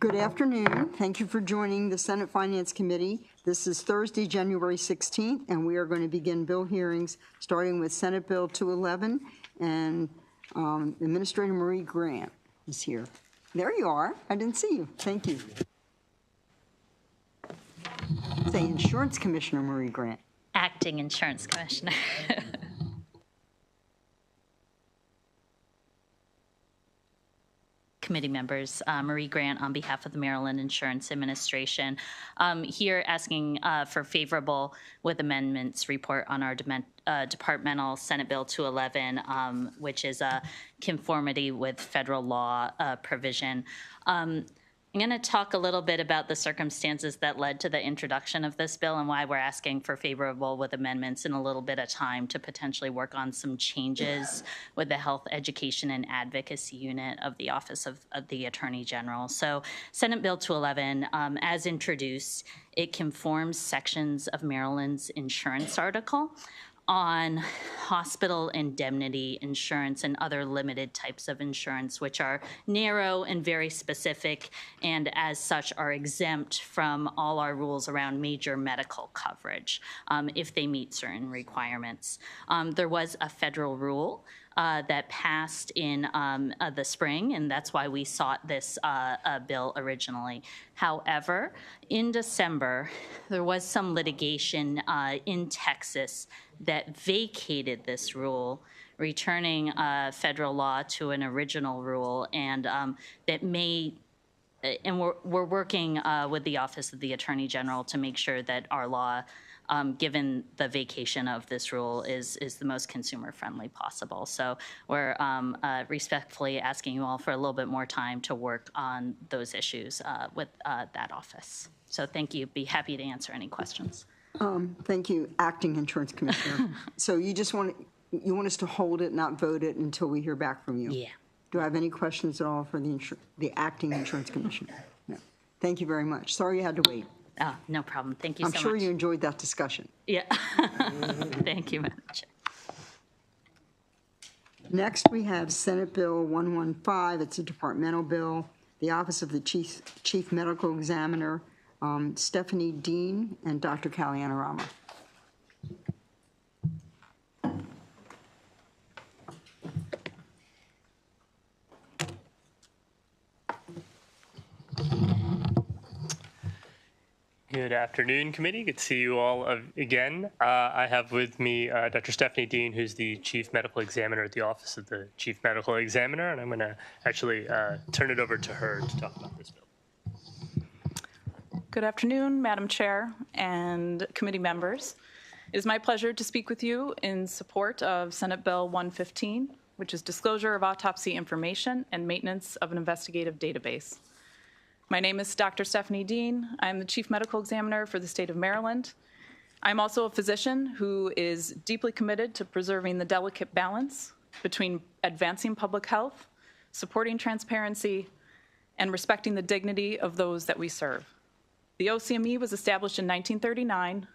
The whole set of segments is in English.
Good afternoon. Thank you for joining the Senate Finance Committee. This is Thursday, January 16th, and we are going to begin bill hearings starting with Senate Bill 211, and Administrator Marie Grant is here. There you are. I didn't see you. Thank you. Say Insurance Commissioner Marie Grant. Acting Insurance Commissioner. Committee members, Marie Grant on behalf of the Maryland Insurance Administration, here asking for favorable with amendments report on our departmental Senate Bill 211, which is a conformity with federal law provision. I'm going to talk a little bit about the circumstances that led to the introduction of this bill and why we're asking for favorable with amendments in a little bit of time to potentially work on some changes with the Health Education and Advocacy Unit of the Office of the Attorney General. So Senate Bill 211, as introduced, it conforms sections of Maryland's insurance article on hospital indemnity insurance and other limited types of insurance, which are narrow and very specific, and as such are exempt from all our rules around major medical coverage if they meet certain requirements. There was a federal rule that passed in the spring, and that's why we sought this bill originally. However, in December, there was some litigation in Texas that vacated this rule, returning federal law to an original rule, and that may, and we're working with the Office of the Attorney General to make sure that our law, given the vacation of this rule, is the most consumer-friendly possible. So we're respectfully asking you all for a little bit more time to work on those issues with that office. So thank you. Be happy to answer any questions. Thank you, Acting Insurance Commissioner. So you just want us to hold it, not vote it until we hear back from you? Yeah. Do I have any questions at all for the Acting Insurance Commissioner? No. Thank you very much. Sorry you had to wait. Oh, no problem. Thank you so much. I'm sure you enjoyed that discussion. Yeah. Thank you, Madam Chair. Next, we have Senate Bill 115. It's a departmental bill. The Office of the Chief Medical Examiner, Stephanie Dean and Dr. Kalyanna Rama. Good afternoon, committee. Good to see you all again. I have with me Dr. Stephanie Dean, who's the Chief Medical Examiner at the Office of the Chief Medical Examiner, and I'm going to actually turn it over to her to talk about this bill. Good afternoon, Madam Chair and committee members. It is my pleasure to speak with you in support of Senate Bill 115, which is disclosure of autopsy information and maintenance of an investigative database. My name is Dr. Stephanie Dean. I'm the Chief Medical Examiner for the state of Maryland. I'm also a physician who is deeply committed to preserving the delicate balance between advancing public health, supporting transparency, and respecting the dignity of those that we serve. The OCME was established in 1939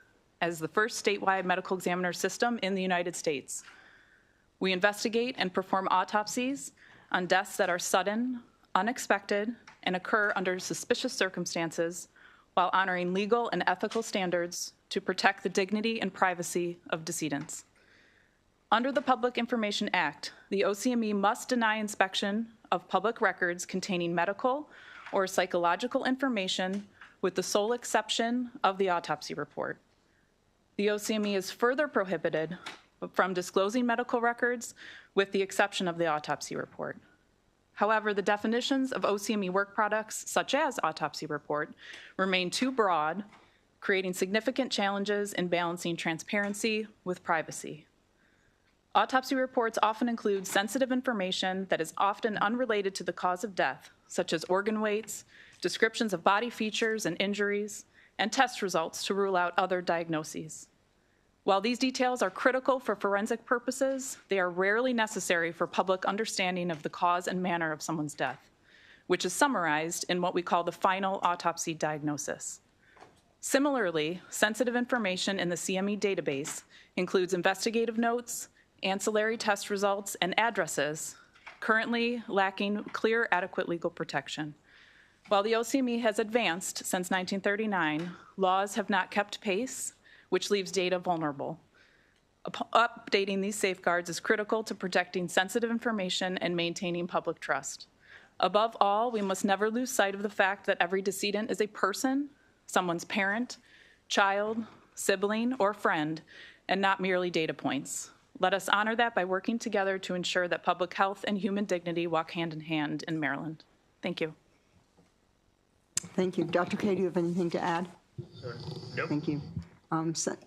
as the first statewide medical examiner system in the United States. We investigate and perform autopsies on deaths that are sudden, unexpected, and occur under suspicious circumstances while honoring legal and ethical standards to protect the dignity and privacy of decedents. Under the Public Information Act, the OCME must deny inspection of public records containing medical or psychological information with the sole exception of the autopsy report. The OCME is further prohibited from disclosing medical records with the exception of the autopsy report. However, the definitions of OCME work products, such as autopsy report, remain too broad, creating significant challenges in balancing transparency with privacy. Autopsy reports often include sensitive information that is often unrelated to the cause of death, such as organ weights, descriptions of body features and injuries, and test results to rule out other diagnoses. While these details are critical for forensic purposes, they are rarely necessary for public understanding of the cause and manner of someone's death, which is summarized in what we call the final autopsy diagnosis. Similarly, sensitive information in the CME database includes investigative notes, ancillary test results, and addresses, currently lacking clear, adequate legal protection. While the OCME has advanced since 1939, laws have not kept pace, which leaves data vulnerable. Updating these safeguards is critical to protecting sensitive information and maintaining public trust. Above all, we must never lose sight of the fact that every decedent is a person, someone's parent, child, sibling, or friend, and not merely data points. Let us honor that by working together to ensure that public health and human dignity walk hand in hand in Maryland. Thank you. Thank you. Dr. Kaye, do you have anything to add? Nope. Thank you.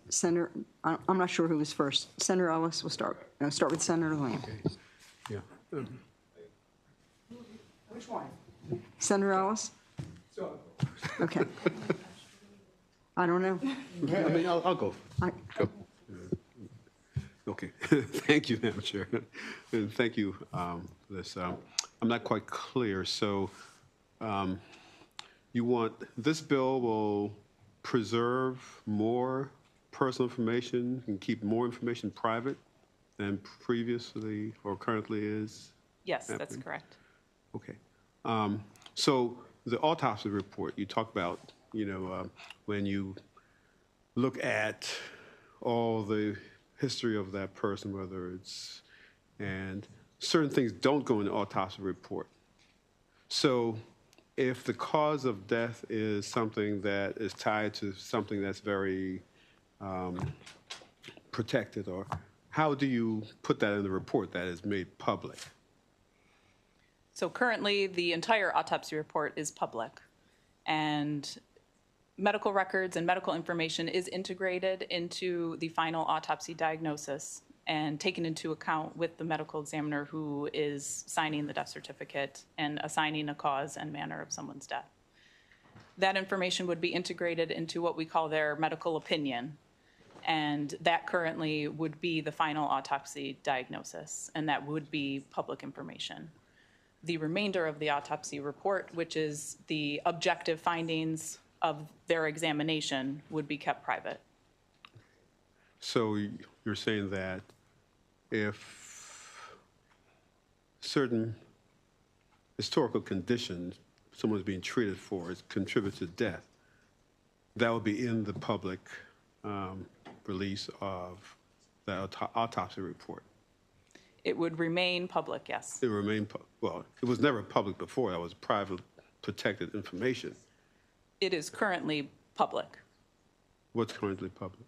Senator, I'm not sure who was first. Senator Ellis will start. Start with Senator Lamb. Yeah. Which one? Senator Ellis? Okay. I don't know. I mean, I'll go. Go. Okay. Thank you, Madam Chair. And thank you for this. I'm not quite clear. So you want, this bill will preserve more personal information and keep more information private than previously or currently is? Yes, that's happening? correct. Okay. So the autopsy report, you talk about, when you look at all the history of that person, whether it's, and certain things don't go in the autopsy report. So if the cause of death is something that is tied to something that's very protected, or how do you put that in the report that is made public? So currently, the entire autopsy report is public, and medical records and medical information is integrated into the final autopsy diagnosis and taken into account with the medical examiner who is signing the death certificate and assigning a cause and manner of someone's death. That information would be integrated into what we call their medical opinion, and that currently would be the final autopsy diagnosis, and that would be public information. The remainder of the autopsy report, which is the objective findings of their examination, would be kept private. So you're saying that if certain historical conditions someone's being treated for contribute to death, that would be in the public release of the autopsy report? It would remain public, yes. It remained, well, it was never public before. That was private, protected information. It is currently public. What's currently public?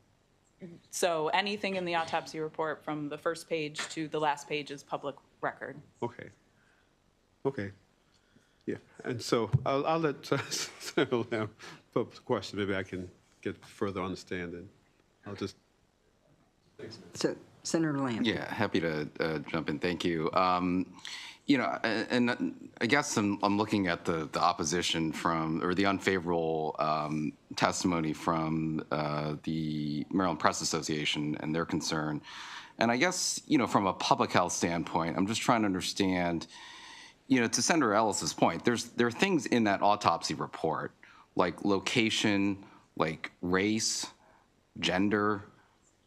So anything in the autopsy report from the first page to the last page is public record. Okay. Okay. Yeah. And so I'll let Senator Lamb put up the question. Maybe I can get further understanding. I'll just. So, Senator Lamb. Yeah, happy to jump in. Thank you. And I guess I'm looking at the opposition from, or the unfavorable testimony from the Maryland Press Association and their concern. And I guess, from a public health standpoint, I'm just trying to understand, to Senator Ellis's point, there are things in that autopsy report, like location, like race, gender,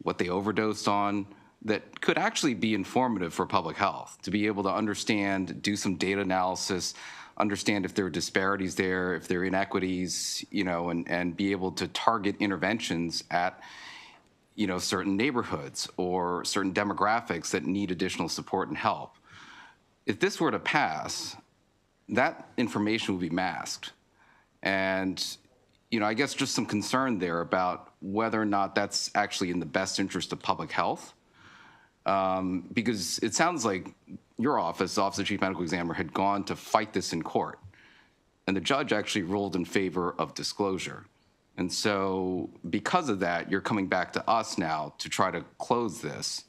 what they overdosed on, that could actually be informative for public health, to be able to understand, do some data analysis, understand if there are disparities there, if there are inequities, and be able to target interventions at, certain neighborhoods or certain demographics that need additional support and help. If this were to pass, that information would be masked. And, I guess just some concern there about whether or not that's actually in the best interest of public health. Because it sounds like your office, Office of Chief Medical Examiner, had gone to fight this in court. And the judge actually ruled in favor of disclosure. And so because of that, you're coming back to us now to try to close this.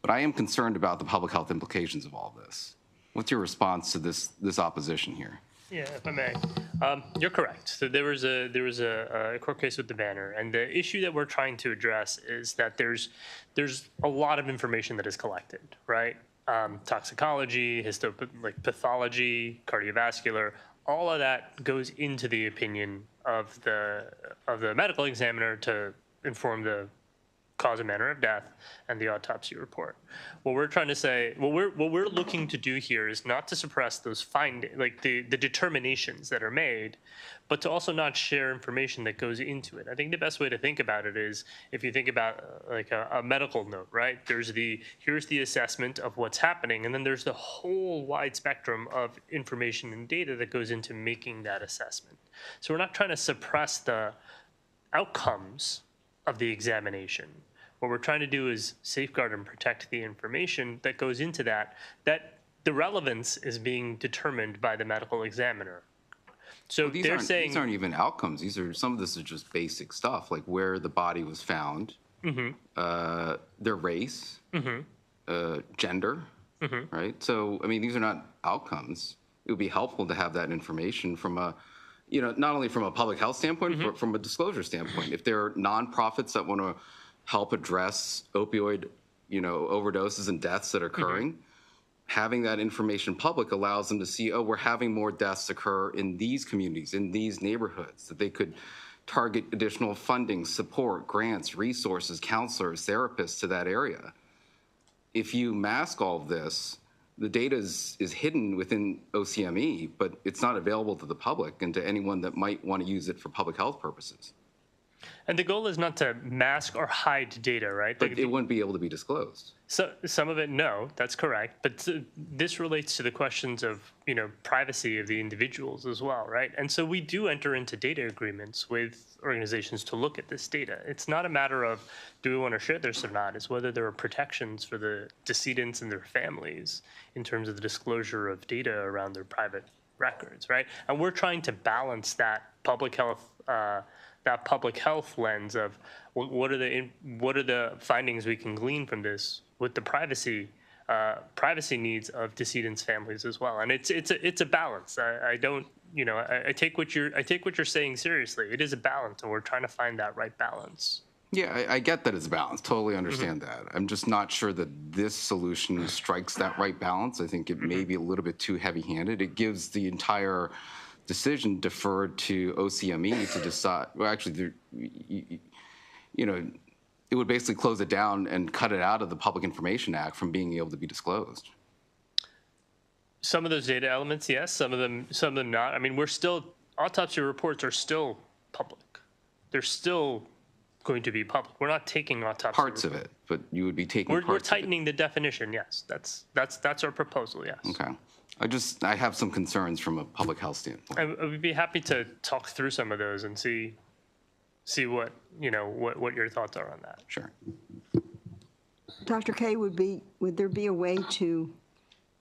But I am concerned about the public health implications of all this. What's your response to this opposition here? Yeah, if I may. You're correct. So there was a court case with the banner, and the issue that we're trying to address is that there's a lot of information that is collected, right? Toxicology, pathology, cardiovascular, all of that goes into the opinion of the medical examiner to inform the cause and manner of death, and the autopsy report. What we're trying to say, what we're looking to do here is not to suppress those the determinations that are made, but to also not share information that goes into it. I think the best way to think about it is if you think about like a medical note, right? Here's the assessment of what's happening, and then there's the whole wide spectrum of information and data that goes into making that assessment. So we're not trying to suppress the outcomes of the examination. What we're trying to do is safeguard and protect the information that goes into that the relevance is being determined by the medical examiner. So These they're saying these aren't even outcomes. Some of this is just basic stuff, like where the body was found, their race, gender, right? So, I mean, these are not outcomes. It would be helpful to have that information from a, not only from a public health standpoint, but from a disclosure standpoint. If there are nonprofits that want to help address opioid, overdoses and deaths that are occurring, having that information public allows them to see, oh, we're having more deaths occur in these communities, in these neighborhoods, that they could target additional funding, support, grants, resources, counselors, therapists to that area. If you mask all of this, the data is hidden within OCME, but it's not available to the public and to anyone that might want to use it for public health purposes. And the goal is not to mask or hide data, right? But it wouldn't be able to be disclosed. So some of it, no, that's correct. But this relates to the questions of, privacy of the individuals as well, right? And so we do enter into data agreements with organizations to look at this data. It's not a matter of do we want to share this or not. It's whether there are protections for the decedents and their families in terms of the disclosure of data around their private records, right? And we're trying to balance that public health lens of what are the findings we can glean from this with the privacy needs of decedents' families as well. And it's a balance. I don't, I take what you're saying seriously. It is a balance, and we're trying to find that right balance. Yeah, I get that it's balanced. Totally understand that. I'm just not sure that this solution strikes that right balance. I think it may be a little bit too heavy-handed. It gives the entire decision deferred to OCME to decide. Well, actually, it would basically close it down and cut it out of the Public Information Act from being able to be disclosed. Some of those data elements, yes. Some of them not. I mean, autopsy reports are still public. They're still going to be public. We're not taking autopsy parts of it, but you would be taking we're tightening the definition. Yes, that's our proposal. Yes. Okay. I have some concerns from a public health standpoint. I would be happy to talk through some of those and see what your thoughts are on that. Sure. Dr. K, would there be a way to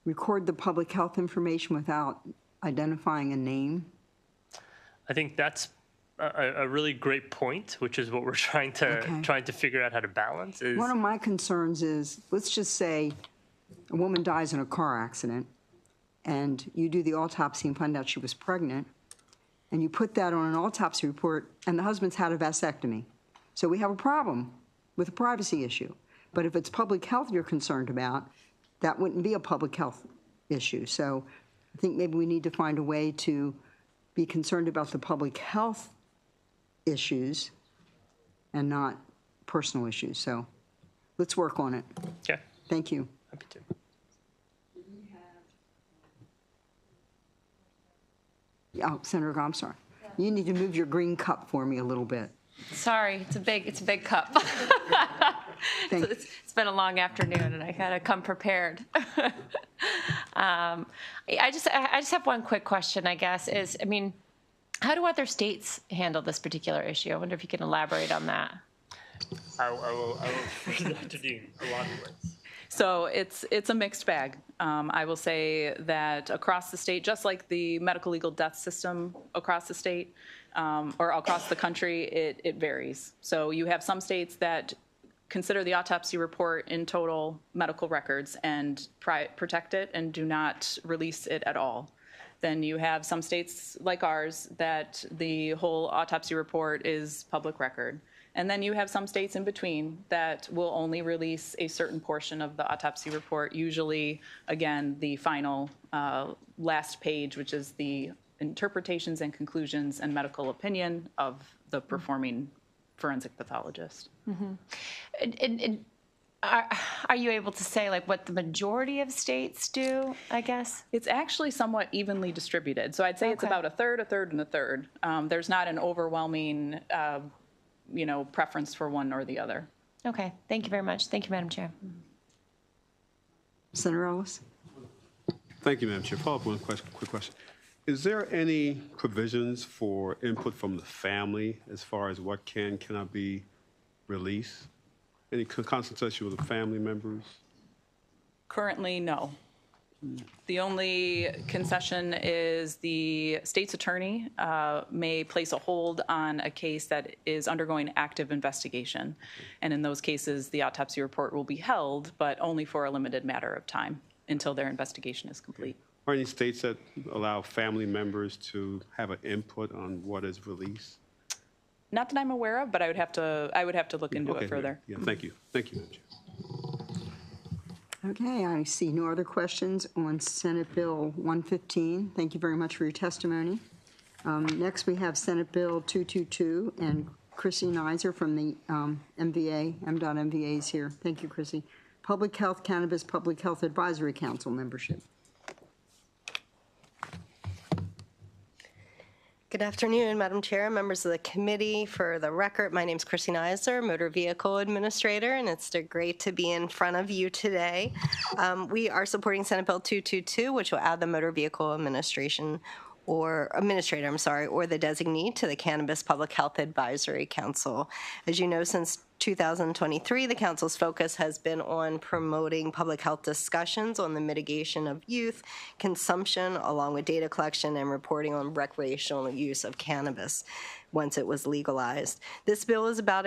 record the public health information without identifying a name? I think that's a really great point, which is what we're trying to figure out how to balance. One of my concerns is, let's just say a woman dies in a car accident, and you do the autopsy and find out she was pregnant, and you put that on an autopsy report, and the husband's had a vasectomy. So we have a problem with a privacy issue. But if it's public health you're concerned about, that wouldn't be a public health issue. So I think maybe we need to find a way to be concerned about the public health issues and not personal issues. So let's work on it. Okay. Thank you. Happy to. Oh, Senator, I'm sorry. You need to move your green cup for me a little bit. Sorry, it's a big cup. Thank you. It's been a long afternoon, and I gotta come prepared. I just have one quick question, I guess, is, how do other states handle this particular issue? I wonder if you can elaborate on that. I will Dr. Dean, along with. So it's a mixed bag. I will say that across the state, just like the medical legal death system across the state or across the country, it varies. So you have some states that consider the autopsy report in total medical records and protect it and do not release it at all. Then you have some states like ours that the whole autopsy report is public record. And then you have some states in between that will only release a certain portion of the autopsy report, usually, again, the final last page, which is the interpretations and conclusions and medical opinion of the performing forensic pathologist. And are you able to say like what the majority of states do, I guess? It's actually somewhat evenly distributed. So I'd say it's Okay. about a third, and a third. There's not an overwhelming, preference for one or the other. Okay, thank you very much. Thank you, Madam Chair. Senator Ellis? Thank you, Madam Chair. Follow up one quick question. Is there any provisions for input from the family as far as what cannot be released? Any consultation with the family members? Currently, no. The only concession is the state's attorney may place a hold on a case that is undergoing active investigation. And in those cases, the autopsy report will be held, but only for a limited matter of time until their investigation is complete. Are any states that allow family members to have an input on what is released? Not that I'm aware of, but I would have to look into Okay, it further. Yeah, thank you. Thank you, Madam Chair. Okay, I see no other questions on Senate Bill 115. Thank you very much for your testimony. Next, we have Senate Bill 222, and Chrissy Nizer from the MDOT is here. Thank you, Chrissy. Public Health Cannabis Public Health Advisory Council membership. Good afternoon, Madam Chair, members of the committee. For the record, my name is Chrissy Nizer, Motor Vehicle Administrator, and it's great to be in front of you today. We are supporting Senate Bill 222, which will add the Motor Vehicle Administrator, or the designee to the Cannabis Public Health Advisory Council. As you know, since 2023, the Council's focus has been on promoting public health discussions on the mitigation of youth consumption, along with data collection and reporting on recreational use of cannabis once it was legalized. This bill is about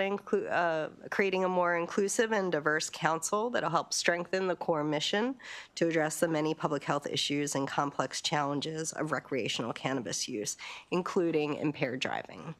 creating a more inclusive and diverse council that will help strengthen the core mission to address the many public health issues and complex challenges of recreational cannabis use, including impaired driving.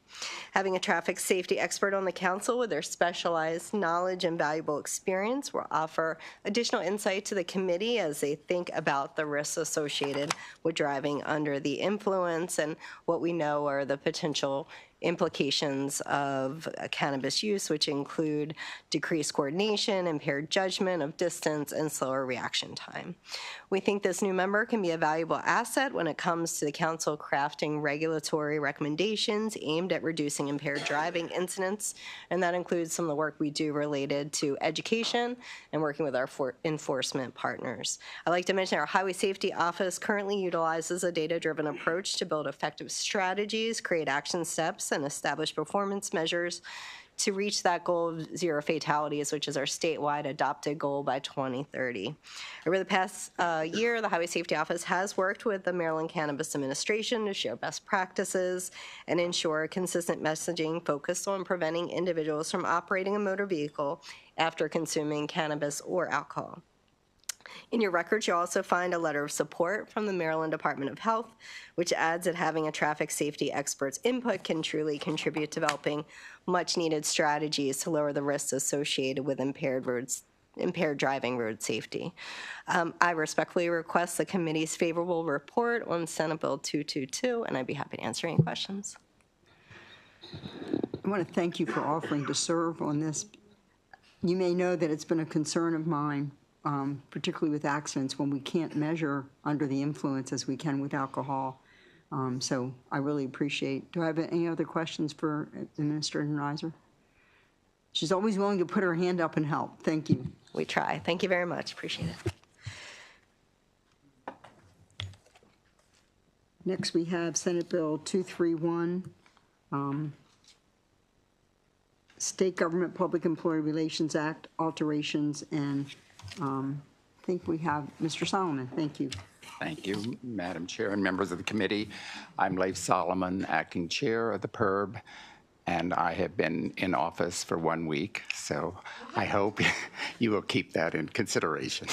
Having a traffic safety expert on the council with their specialized knowledge and valuable experience will offer additional insight to the committee as they think about the risks associated with driving under the influence and what we know are the potential implications of cannabis use, which include decreased coordination, impaired judgment of distance, and slower reaction time. We think this new member can be a valuable asset when it comes to the council crafting regulatory recommendations aimed at reducing impaired driving incidents, and that includes some of the work we do related to education and working with our enforcement partners. I'd like to mention our Highway Safety Office currently utilizes a data-driven approach to build effective strategies, create action steps, and establish performance measures to reach that goal of zero fatalities, which is our statewide adopted goal by 2030. Over the past year, the Highway Safety Office has worked with the Maryland Cannabis Administration to share best practices and ensure consistent messaging focused on preventing individuals from operating a motor vehicle after consuming cannabis or alcohol. In your records, you'll also find a letter of support from the Maryland Department of Health, which adds that having a traffic safety expert's input can truly contribute to developing much-needed strategies to lower the risks associated with impaired driving road safety. I respectfully request the committee's favorable report on Senate Bill 222, and I'd be happy to answer any questions. I want to thank you for offering to serve on this. You may know that it's been a concern of mine, particularly with accidents when we can't measure under the influence as we can with alcohol. So I really appreciate. Do I have any other questions for Administrator Nizer? She's always willing to put her hand up and help. Thank you. We try. Thank you very much. Appreciate it. Next, we have Senate Bill 231, State Government Public Employee Relations Act alterations, and I think we have Mr. Solomon. Thank you. Thank you, Madam Chair and members of the committee. I'm Leif Solomon, Acting Chair of the PERB, and I have been in office for 1 week, so I hope you will keep that in consideration.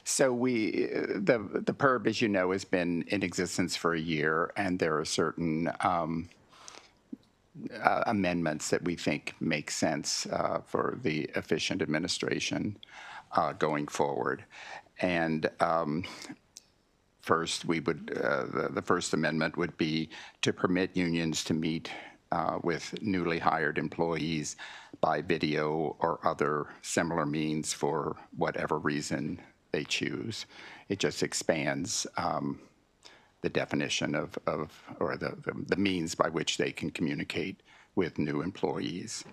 So the PERB, as you know, has been in existence for a year, and there are certain amendments that we think make sense for the efficient administration going forward. And first, we would the first amendment would be to permit unions to meet with newly hired employees by video or other similar means for whatever reason they choose. It just expands the definition of or the means by which they can communicate with new employees.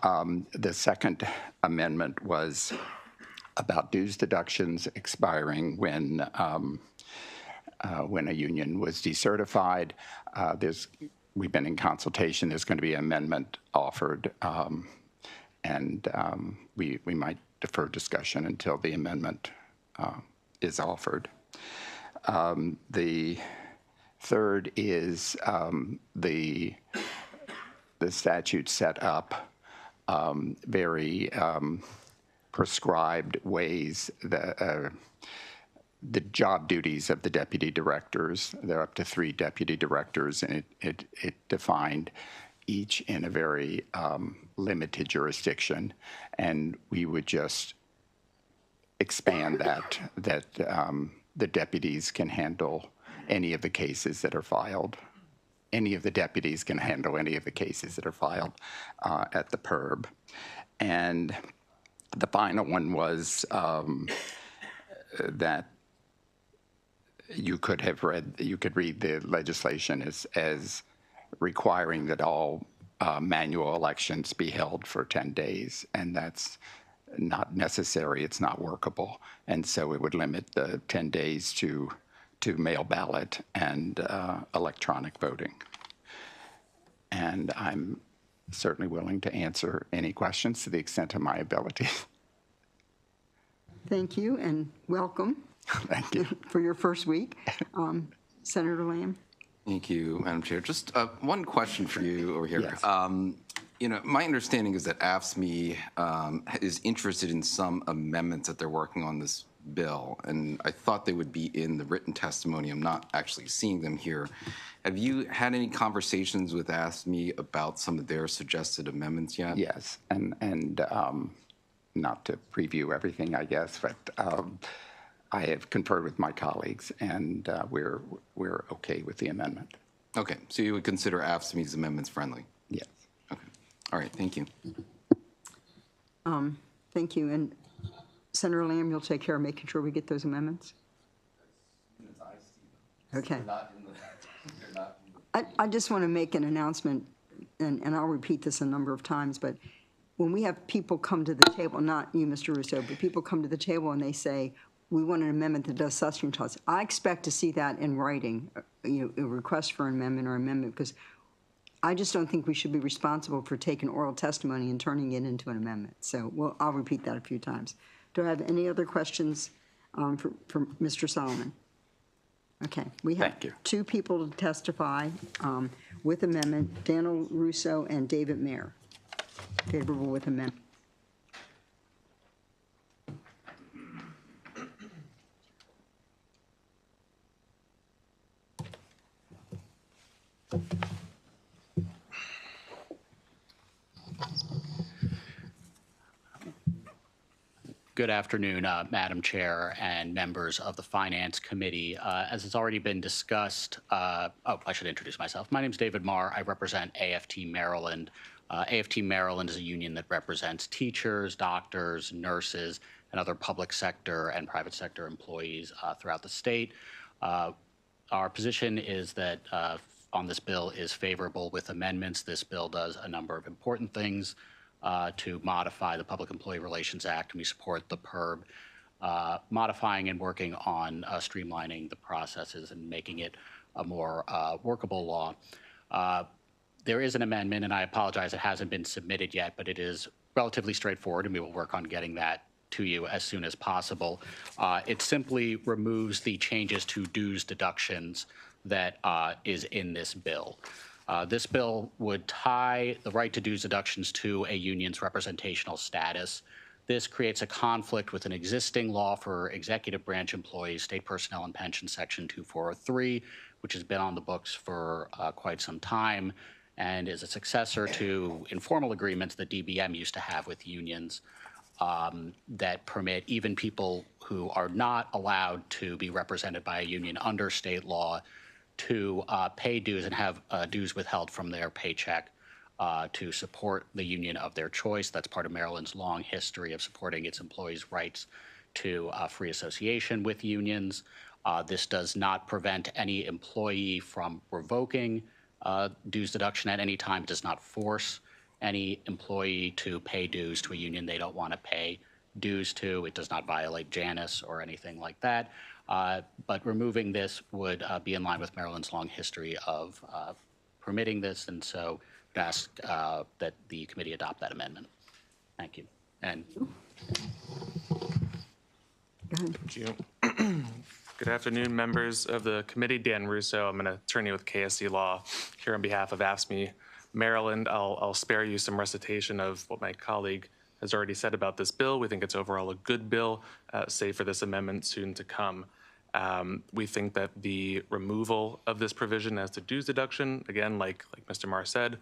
The second amendment was about dues deductions expiring when a union was decertified. We've been in consultation. There's going to be an amendment offered, and we might defer discussion until the amendment is offered. The third is the statute set up very prescribed ways that the job duties of the deputy directors. There are up to 3 deputy directors, and it defined each in a very limited jurisdiction, and we would just expand that the deputies can handle any of the cases that are filed. Any of the deputies can handle any of the cases that are filed at the PERB. And the final one was that you could read the legislation as requiring that all manual elections be held for 10 days, and that's not necessary. It's not workable, and so it would limit the 10 days to mail ballot and electronic voting. And I'm certainly willing to answer any questions to the extent of my ability. Thank you, and welcome. Thank you. For your first week. Senator Lamb? Thank you, Madam Chair. Just one question for you over here. Yes. My understanding is that AFSCME is interested in some amendments that they're working on this bill, and I thought they would be in the written testimony. I'm not actually seeing them here. Have you had any conversations with AFSCME about some of their suggested amendments yet? Yes, and not to preview everything, I guess, but I have conferred with my colleagues, and we're okay with the amendment. Okay, so you would consider AFSCME's amendments friendly? Yes. Okay. All right, thank you. Thank you. And Senator Lamb, you'll take care of making sure we get those amendments? Okay. I just want to make an announcement, and I'll repeat this a number of times, but when we have people come to the table, not you, Mr. Russo, but people come to the table and they say, we want an amendment that does such and such, I expect to see that in writing, a request for an amendment or amendment, because I just don't think we should be responsible for taking oral testimony and turning it into an amendment. So I'll repeat that a few times. Do I have any other questions for Mr. Solomon? Okay, we have Thank you. 2 people to testify with amendment, Daniel Russo and David Mayer. Favorable with amendment. Good afternoon, Madam Chair and members of the Finance Committee. As has already been discussed, I should introduce myself. My name is David Marr. I represent AFT Maryland. AFT Maryland is a union that represents teachers, doctors, nurses, and other public sector and private sector employees throughout the state. Our position is that on this bill is favorable with amendments. This bill does a number of important things to modify the Public Employee Relations Act, and we support the PERB modifying and working on streamlining the processes and making it a more workable law. There is an amendment, and I apologize it hasn't been submitted yet, but it is relatively straightforward, and we will work on getting that to you as soon as possible. It simply removes the changes to dues deductions that is in this bill. This bill would tie the right to dues deductions to a union's representational status. This creates a conflict with an existing law for executive branch employees, State Personnel and Pension Section 2403, which has been on the books for quite some time and is a successor to informal agreements that DBM used to have with unions that permit even people who are not allowed to be represented by a union under state law to pay dues and have dues withheld from their paycheck to support the union of their choice. That's part of Maryland's long history of supporting its employees' rights to free association with unions. This does not prevent any employee from revoking dues deduction at any time. It does not force any employee to pay dues to a union they don't want to pay dues to. It does not violate Janus or anything like that. But removing this would be in line with Maryland's long history of permitting this, and so I'd ask that the committee adopt that amendment. Thank you. And Thank you. Good afternoon, members of the committee. Dan Russo. I'm an attorney with KSC Law here on behalf of AFSCME Maryland. I'll spare you some recitation of what my colleague has already said about this bill. We think it's overall a good bill, save for this amendment soon to come. We think that the removal of this provision as to dues deduction, again, like Mr. Marr said,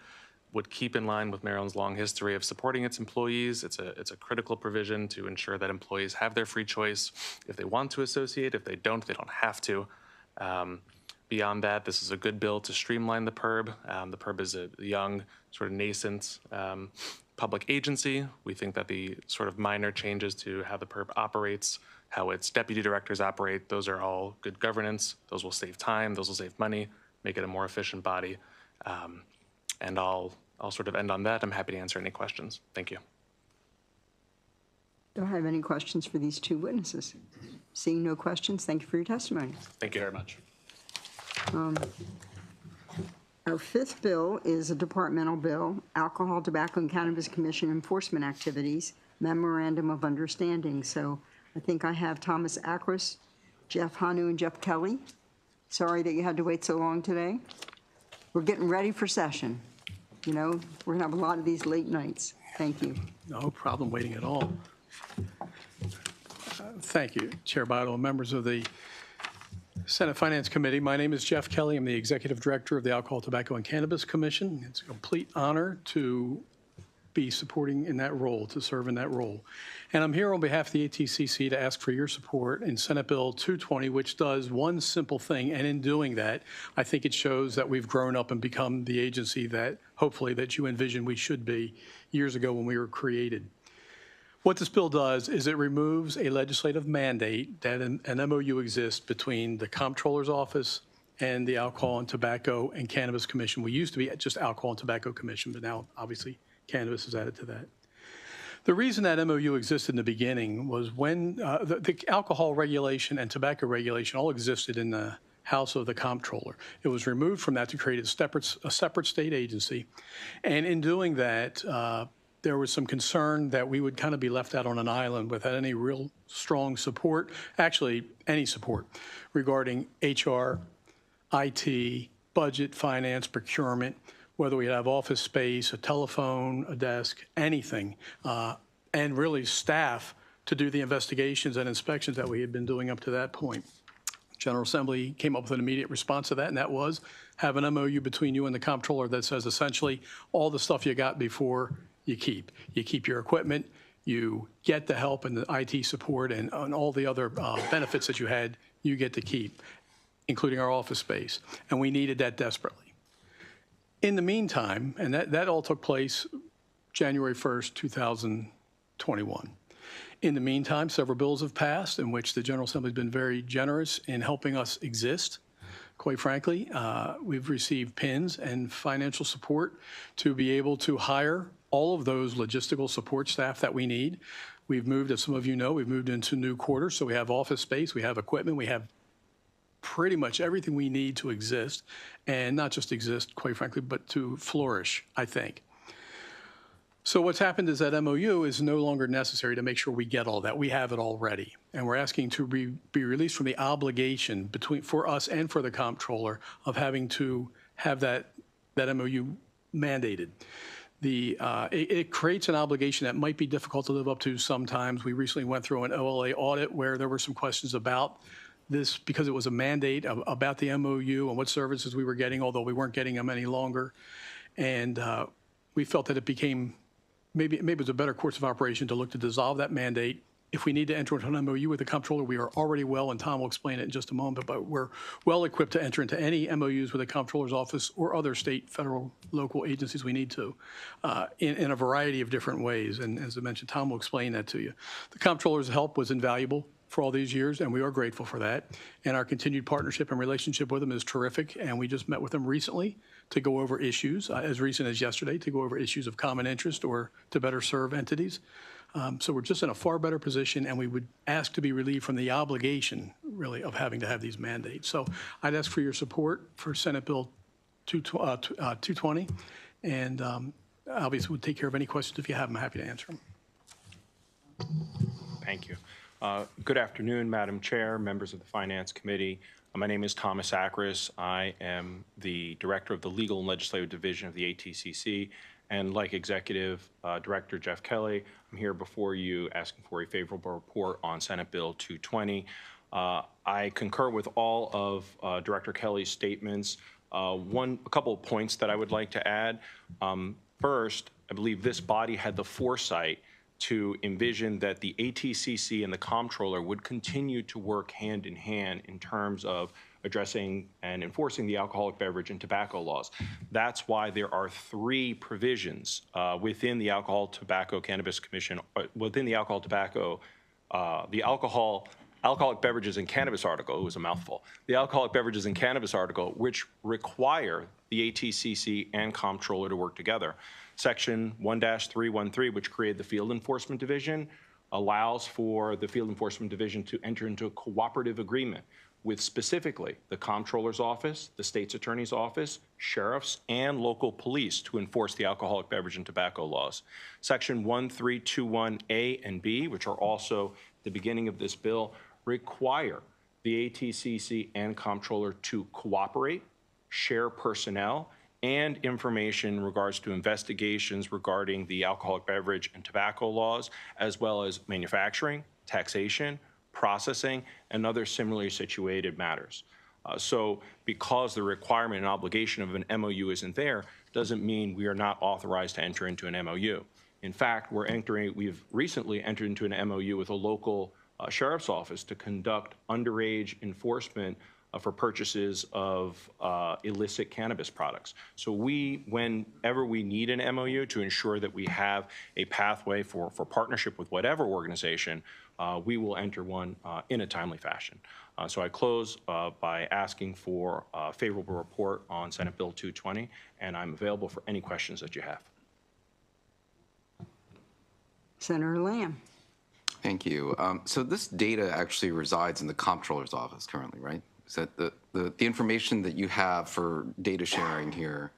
would keep in line with Maryland's long history of supporting its employees. It's a critical provision to ensure that employees have their free choice if they want to associate. If they don't have to. Beyond that, this is a good bill to streamline the PERB. The PERB is a young, sort of nascent public agency. We think that the sort of minor changes to how the PERB operates, how its deputy directors operate, those are all good governance. Those will save time, those will save money, make it a more efficient body. And I'll sort of end on that. I'm happy to answer any questions. Thank you. Do I have any questions for these two witnesses? Seeing no questions, thank you for your testimony. Thank you very much. Our fifth bill is a departmental bill, Alcohol, Tobacco, and Cannabis Commission Enforcement Activities, Memorandum of Understanding. So I think I have Thomas Akris, Jeff Hanu, and Jeff Kelly. Sorry that you had to wait so long today. We're getting ready for session. You know, we're gonna have a lot of these late nights. Thank you. No problem waiting at all. Thank you, Chair Bidle, members of the Senate Finance Committee. My name is Jeff Kelly. I'm the Executive Director of the Alcohol, Tobacco, and Cannabis Commission. It's a complete honor to be supporting in that role, to serve in that role. And I'm here on behalf of the ATCC to ask for your support in Senate Bill 220, which does one simple thing. And in doing that, I think it shows that we've grown up and become the agency that hopefully that you envisioned we should be years ago when we were created. What this bill does is it removes a legislative mandate that an MOU exists between the Comptroller's Office and the Alcohol and Tobacco and Cannabis Commission. We used to be just Alcohol and Tobacco Commission, but now obviously cannabis is added to that. The reason that MOU existed in the beginning was when the alcohol regulation and tobacco regulation all existed in the House of the Comptroller. It was removed from that to create a separate state agency. And in doing that, there was some concern that we would kind of be left out on an island without any real strong support, actually any support, regarding HR, IT, budget, finance, procurement, whether we have office space, a telephone, a desk, anything, and really staff to do the investigations and inspections that we had been doing up to that point. General Assembly came up with an immediate response to that, and that was have an MOU between you and the Comptroller that says essentially all the stuff you got before you keep. You keep your equipment, you get the help and the IT support and all the other benefits that you had, you get to keep, including our office space. And we needed that desperately. In the meantime, and that all took place January 1st, 2021. In the meantime, several bills have passed in which the General Assembly has been very generous in helping us exist. Quite frankly, we've received PINs and financial support to be able to hire all of those logistical support staff that we need. We've moved, as some of you know, we've moved into new quarters, so we have office space, we have equipment, we have pretty much everything we need to exist, and not just exist, quite frankly, but to flourish, I think. So what's happened is that MOU is no longer necessary to make sure we get all that. We have it already. And we're asking to be released from the obligation for us and for the Comptroller of having to have that MOU mandated. It creates an obligation that might be difficult to live up to sometimes. We recently went through an OLA audit where there were some questions about this because it was a mandate about the MOU and what services we were getting, although we weren't getting them any longer. And we felt that it became, maybe it was a better course of operation to look to dissolve that mandate, If we need to enter into an MOU with the comptroller, we are already well, and Tom will explain it in just a moment, but we're well equipped to enter into any MOUs with the comptroller's office or other state, federal, local agencies we need to in a variety of different ways. And as I mentioned, Tom will explain that to you. The comptroller's help was invaluable for all these years, and we are grateful for that. And our continued partnership and relationship with them is terrific. And we just met with them recently to go over issues, as recent as yesterday, to go over issues of common interest or to better serve entities. So we're just in a far better position, and we would ask to be relieved from the obligation, really, of having to have these mandates. So I'd ask for your support for Senate Bill 220, and obviously we'll take care of any questions if you have them. I'm happy to answer them. Thank you. Good afternoon, Madam Chair, members of the Finance Committee. My name is Thomas Akris. I am the Director of the Legal and Legislative Division of the ATCC. And like Executive Director Jeff Kelly, I'm here before you asking for a favorable report on Senate Bill 220. I concur with all of Director Kelly's statements. A couple of points that I would like to add. First, I believe this body had the foresight to envision that the ATCC and the comptroller would continue to work hand in hand in terms of addressing and enforcing the alcoholic beverage and tobacco laws. That's why there are 3 provisions within the Alcohol, Tobacco, Cannabis Commission, within the alcoholic beverages and cannabis article, it was a mouthful, the alcoholic beverages and cannabis article, which require the ATCC and comptroller to work together. Section 1-313, which created the Field Enforcement Division, allows for the Field Enforcement Division to enter into a cooperative agreement with specifically the comptroller's office, the state's attorney's office, sheriffs, and local police to enforce the alcoholic beverage and tobacco laws. Section 1321A and B, which are also the beginning of this bill, require the ATCC and comptroller to cooperate, share personnel, and information in regards to investigations regarding the alcoholic beverage and tobacco laws, as well as manufacturing, taxation, processing, and other similarly situated matters. So because the requirement and obligation of an MOU isn't there, doesn't mean we are not authorized to enter into an MOU. In fact, we've recently entered into an MOU with a local sheriff's office to conduct underage enforcement for purchases of illicit cannabis products. So whenever we need an MOU to ensure that we have a pathway for partnership with whatever organization, we will enter one in a timely fashion. So I close by asking for a favorable report on Senate Bill 220, and I'm available for any questions that you have. Senator Lamb. Thank you. So this data actually resides in the comptroller's office currently, right? Is that the information that you have for data sharing here?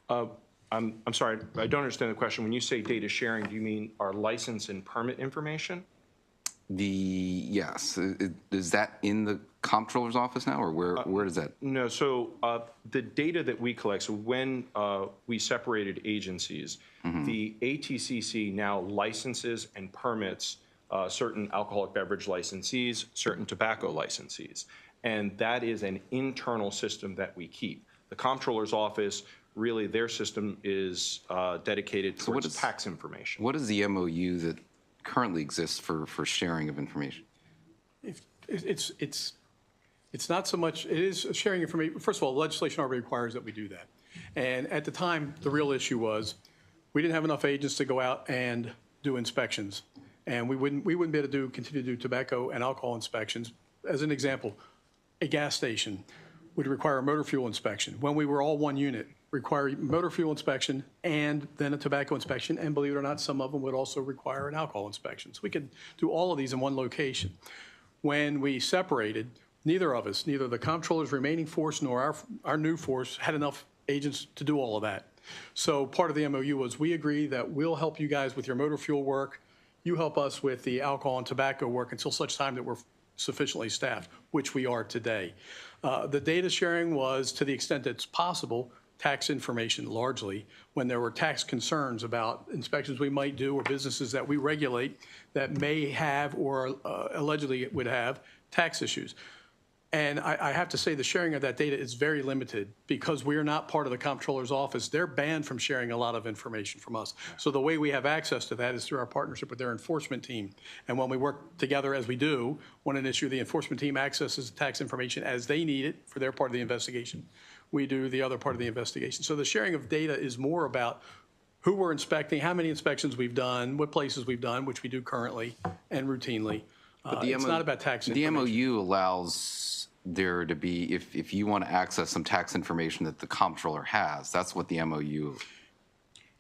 I'm sorry, I don't understand the question. When you say data sharing, do you mean our license and permit information? Yes. Is that in the comptroller's office now, or where does that? No, so the data that we collect, so when we separated agencies, the ATCC now licenses and permits certain alcoholic beverage licensees, certain tobacco licensees. And that is an internal system that we keep. The comptroller's office, really their system is dedicated towards tax information. What is the MOU that currently exists for sharing of information? It's not so much, it is sharing information. First of all, legislation already requires that we do that. And at the time, the real issue was we didn't have enough agents to go out and do inspections. And we wouldn't be able to continue to do tobacco and alcohol inspections. As an example, a gas station would require a motor fuel inspection. When we were all one unit, require motor fuel inspection and then a tobacco inspection. And believe it or not, some of them would also require an alcohol inspection. So we could do all of these in one location. When we separated, neither of us, neither the comptroller's remaining force nor our new force had enough agents to do all of that. So part of the MOU was we agree that we'll help you guys with your motor fuel work. You help us with the alcohol and tobacco work until such time that we're sufficiently staffed, which we are today. The data sharing was, to the extent that's possible, tax information largely, when there were tax concerns about inspections we might do or businesses that we regulate that may have or allegedly would have tax issues. And I have to say the sharing of that data is very limited because we are not part of the comptroller's office. They're banned from sharing a lot of information from us. So the way we have access to that is through our partnership with their enforcement team. And when we work together as we do, when an issue, the enforcement team accesses tax information as they need it for their part of the investigation. We do the other part of the investigation. So the sharing of data is more about who we're inspecting, how many inspections we've done, what places we've done, which we do currently and routinely. It's not about tax information. The MOU allows there to be, if you want to access some tax information that the comptroller has, that's what the MOU.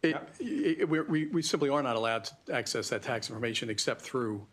We simply are not allowed to access that tax information except through,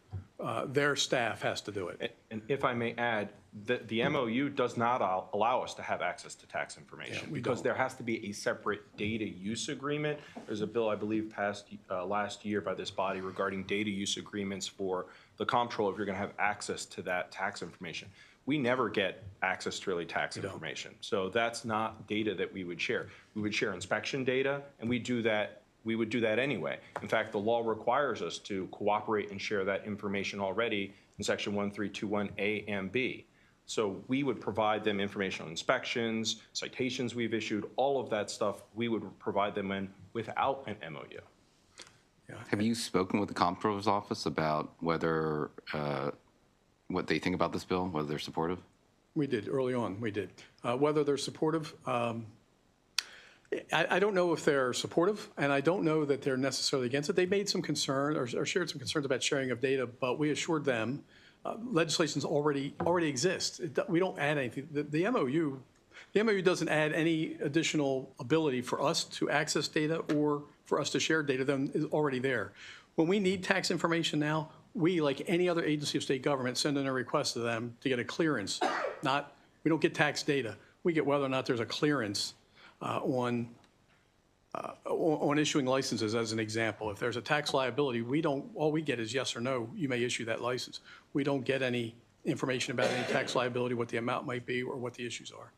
their staff has to do it. And if I may add, the MOU does not allow us to have access to tax information because there has to be a separate data use agreement. There's a bill, I believe, passed last year by this body regarding data use agreements for the comptroller if you're going to have access to that tax information. We never get access to really tax information. So that's not data that we would share. We would share inspection data, and we would do that anyway. In fact, the law requires us to cooperate and share that information already in section 1321A and B. So we would provide them information on inspections, citations we've issued, all of that stuff we would provide them in without an MOU. Have you spoken with the comptroller's office about whether, what they think about this bill, whether they're supportive? We did, early on, we did. Whether they're supportive, I don't know if they're supportive, and I don't know that they're necessarily against it. They made some concern or shared some concerns about sharing of data, but we assured them legislations already exists. We don't add anything. The MOU doesn't add any additional ability for us to access data or for us to share data that is already there. When we need tax information now, we, like any other agency of state government, send in a request to them to get a clearance. We don't get tax data. We get whether or not there's a clearance on issuing licenses, as an example. If there's a tax liability, all we get is yes or no, you may issue that license. We don't get any information about any tax liability, what the amount might be, or what the issues are.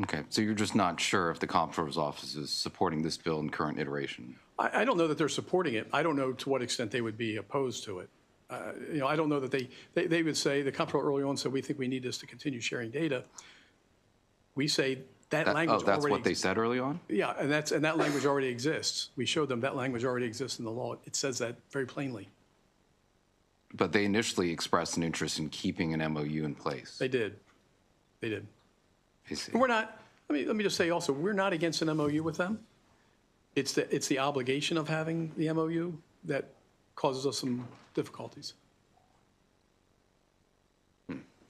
Okay, so you're just not sure if the comptroller's office is supporting this bill in current iteration? I don't know that they're supporting it. I don't know to what extent they would be opposed to it. I don't know that they would say, the comptroller early on said, we think we need this to continue sharing data. We say that language already. That's what they said early on? Yeah, and that language already exists. We showed them that language already exists in the law. It says that very plainly. But they initially expressed an interest in keeping an MOU in place. They did. They did. I see. And we're not, let me just say also, we're not against an MOU with them. It's the obligation of having the MOU that causes us some difficulties.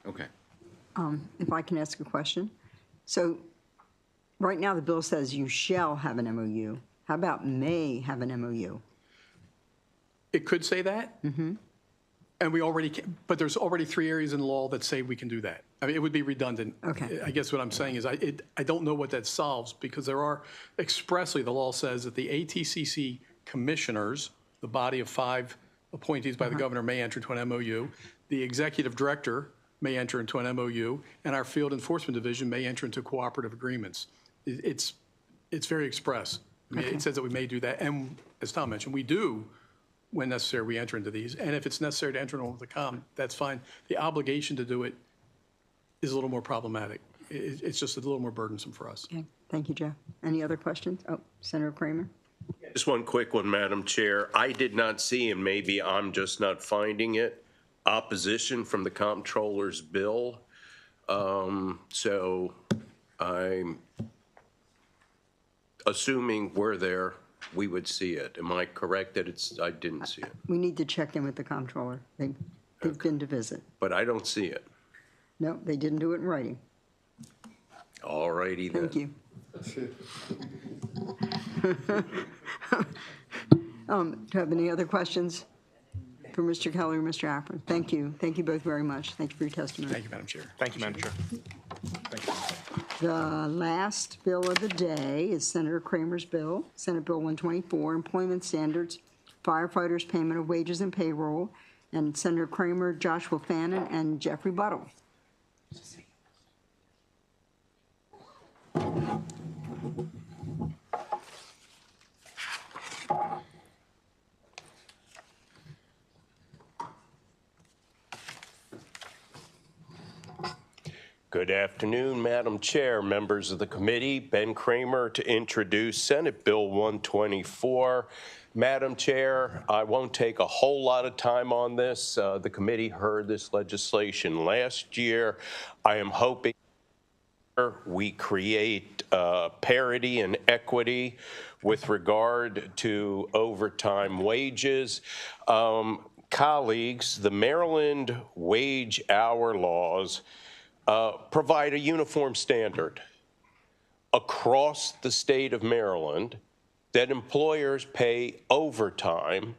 Okay. If I can ask a question. So right now the bill says you shall have an MOU. How about may have an MOU? It could say that. Mm-hmm. And we already can, but there's already 3 areas in law that say we can do that. I mean, it would be redundant. Okay. I guess what I'm saying is I don't know what that solves because there are expressly, the law says that the ATCC commissioners, the body of 5 appointees by the governor, may enter into an MOU. The executive director may enter into an MOU, and our field enforcement division may enter into cooperative agreements. It's very express. I mean, It says that we may do that, and as Tom mentioned, we do. When necessary, we enter into these. And if it's necessary to enter into the COM, that's fine. The obligation to do it is a little more problematic. It's just a little more burdensome for us. Okay. Thank you, Jeff. Any other questions? Oh, Senator Kramer. Just one quick one, Madam Chair. I did not see, and maybe I'm just not finding it, opposition from the comptroller's bill. So I'm assuming we're there, we would see it. Am I correct that I didn't see it? We need to check in with the comptroller. They've been to visit. But I don't see it. No, they didn't do it in writing. All righty then. Thank you. Do you have any other questions for Mr. Kelly or Mr. Afrin? Thank you. Thank you both very much. Thank you for your testimony. Thank you, Madam Chair. Thank you, Madam Chair. Thank you. The last bill of the day is Senator Kramer's bill, Senate Bill 124, Employment Standards, Firefighters' Payment of Wages and Payroll, and Senator Kramer, Joshua Fannin, and Jeffrey Buttle. Good afternoon, Madam Chair, members of the committee. Ben Kramer to introduce Senate Bill 124. Madam Chair, I won't take a whole lot of time on this. The committee heard this legislation last year. I am hoping we create parity and equity with regard to overtime wages. Colleagues, the Maryland wage hour laws provide a uniform standard across the state of Maryland that employers pay overtime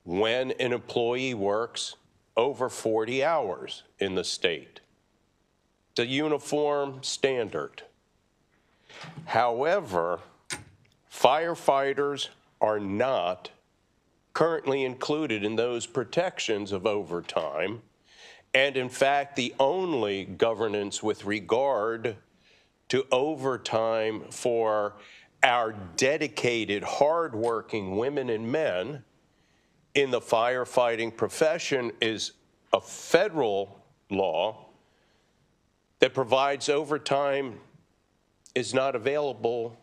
when an employee works over 40 hours in the state. It's a uniform standard. However, firefighters are not currently included in those protections of overtime. And in fact, the only governance with regard to overtime for our dedicated, hardworking women and men in the firefighting profession is a federal law that provides overtime is not available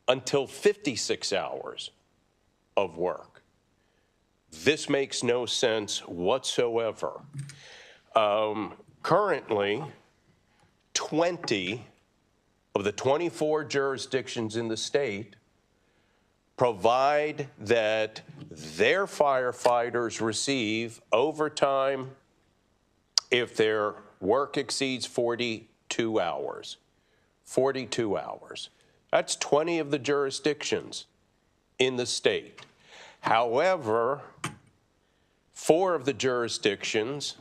until 56 hours of work. This makes no sense whatsoever. Currently, 20 of the 24 jurisdictions in the state provide that their firefighters receive overtime if their work exceeds 42 hours. 42 hours. That's 20 of the jurisdictions in the state. However, 4 of the jurisdictions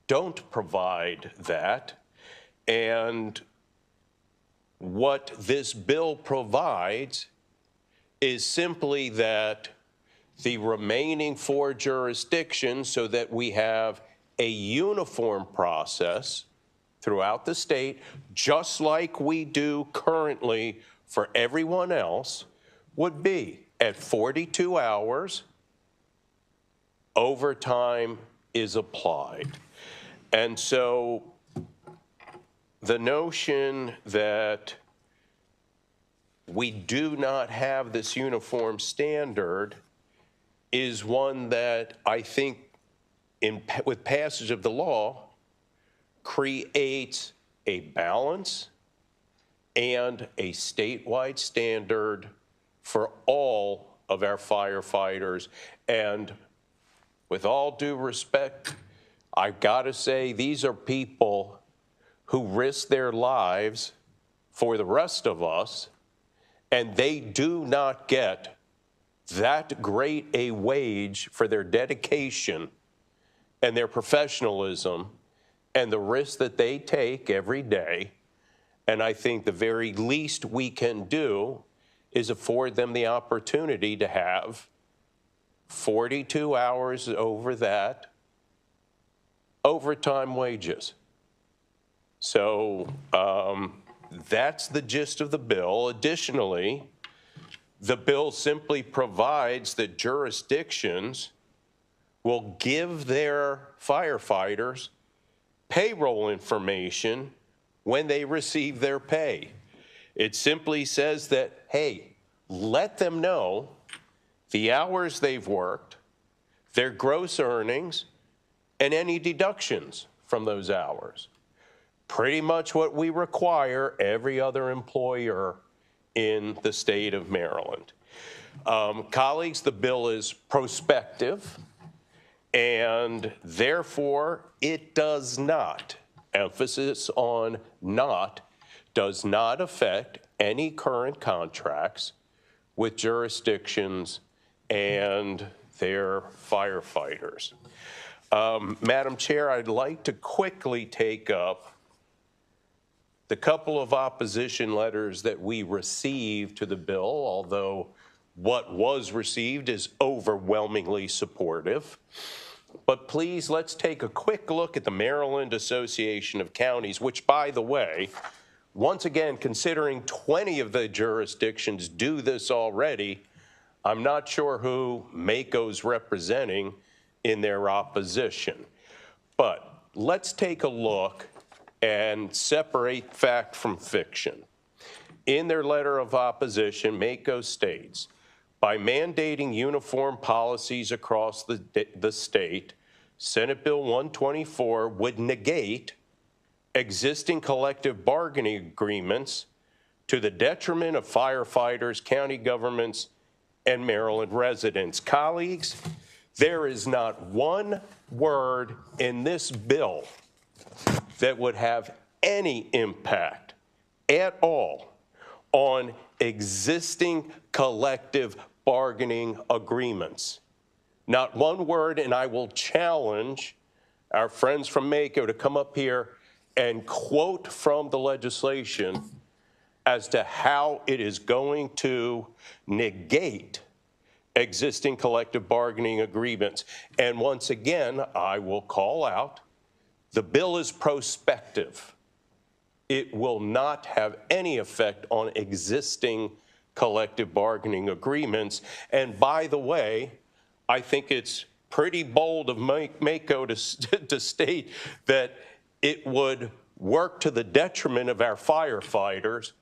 don't provide that. And what this bill provides is simply that the remaining 4 jurisdictions, so that we have a uniform process throughout the state, just like we do currently for everyone else, would be at 42 hours, overtime is applied. And so the notion that we do not have this uniform standard is one that I think with passage of the law creates a balance and a statewide standard for all of our firefighters. And with all due respect, I've got to say, these are people who risk their lives for the rest of us, and they do not get that great a wage for their dedication and their professionalism and the risks that they take every day. And I think the very least we can do is afford them the opportunity to have 42 hours over that overtime wages. So that's the gist of the bill. Additionally, the bill simply provides that jurisdictions will give their firefighters payroll information when they receive their pay. It simply says that, hey, let them know the hours they've worked, their gross earnings, and any deductions from those hours. Pretty much what we require every other employer in the state of Maryland. Colleagues, the bill is prospective, and therefore it does not, emphasis on not, does not affect any current contracts with jurisdictions and their firefighters. Madam Chair, I'd like to quickly take up the couple of opposition letters that we received to the bill, although what was received is overwhelmingly supportive. But please, let's take a quick look at the Maryland Association of Counties, which, by the way, once again, considering 20 of the jurisdictions do this already, I'm not sure who MACO's representing in their opposition. But let's take a look and separate fact from fiction. In their letter of opposition, MACO states, by mandating uniform policies across the state, Senate Bill 124 would negate existing collective bargaining agreements to the detriment of firefighters, county governments, and Maryland residents. Colleagues, there is not one word in this bill that would have any impact at all on existing collective bargaining agreements. Not one word, and I will challenge our friends from MACO to come up here and quote from the legislation as to how it is going to negate existing collective bargaining agreements. And once again, I will call out, the bill is prospective. It will not have any effect on existing collective bargaining agreements. And by the way, I think it's pretty bold of MACO to state that it would work to the detriment of our firefighters.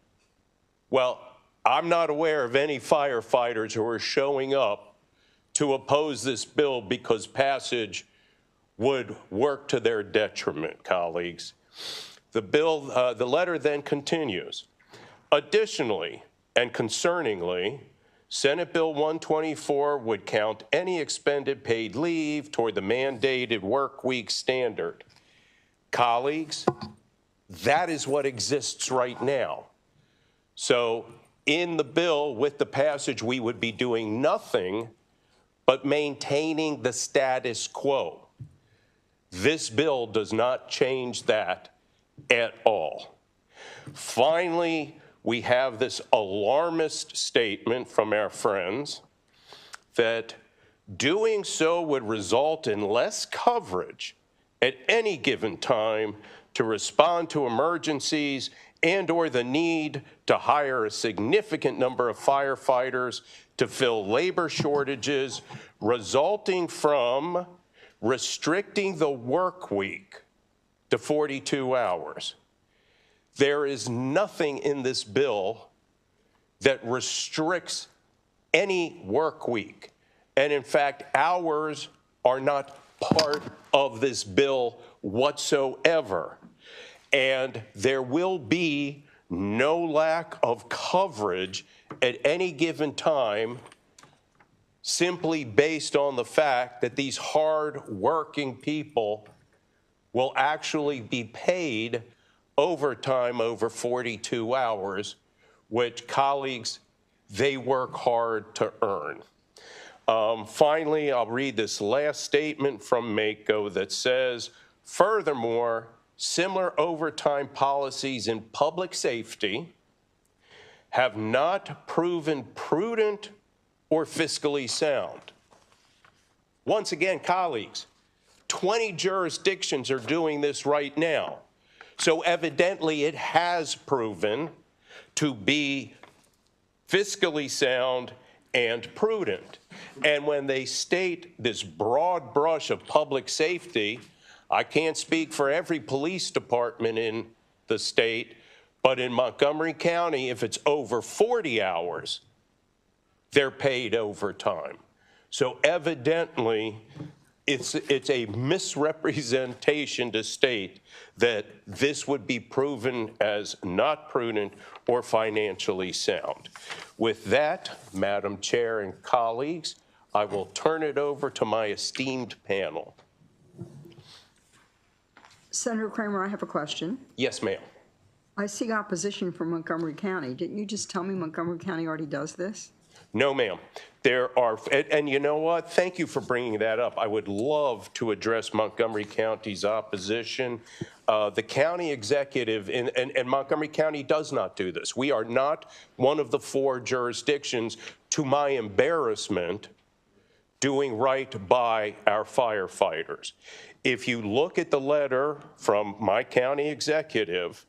Well, I'm not aware of any firefighters who are showing up to oppose this bill because passage would work to their detriment, colleagues. The letter then continues. Additionally, and concerningly, Senate Bill 124 would count any expended paid leave toward the mandated work week standard. Colleagues, that is what exists right now. So in the bill, with the passage, we would be doing nothing but maintaining the status quo. This bill does not change that at all. Finally, we have this alarmist statement from our friends that doing so would result in less coverage at any given time to respond to emergencies and/or the need to hire a significant number of firefighters to fill labor shortages resulting from restricting the work week to 42 hours. There is nothing in this bill that restricts any work week. And in fact, hours are not part of this bill whatsoever. And there will be no lack of coverage at any given time simply based on the fact that these hard-working people will actually be paid overtime over 42 hours, which, colleagues, they work hard to earn. Finally, I'll read this last statement from MACO that says, furthermore, similar overtime policies in public safety have not proven prudent or fiscally sound. Once again, colleagues, 20 jurisdictions are doing this right now. So evidently it has proven to be fiscally sound and prudent. And when they state this broad brush of public safety, I can't speak for every police department in the state, but in Montgomery County, if it's over 40 hours, they're paid overtime. So evidently, it's a misrepresentation to state that this would be proven as not prudent or financially sound. With that, Madam Chair and colleagues, I will turn it over to my esteemed panel. Senator Kramer, I have a question. Yes, ma'am. I see opposition from Montgomery County. Didn't you just tell me Montgomery County already does this? No, ma'am. There are, and you know what? Thank you for bringing that up. I would love to address Montgomery County's opposition. The county executive, and Montgomery County does not do this. We are not one of the 4 jurisdictions, to my embarrassment, doing right by our firefighters. If you look at the letter from my county executive,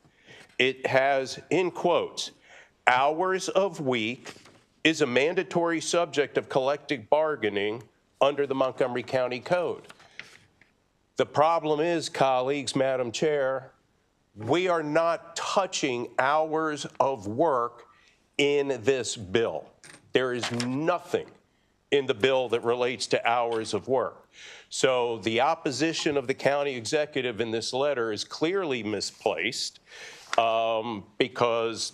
it has, in quotes, hours of week is a mandatory subject of collective bargaining under the Montgomery County Code. The problem is, colleagues, Madam Chair, We are not touching hours of work in this bill. There is nothing in the bill that relates to hours of work. So the opposition of the county executive in this letter is clearly misplaced because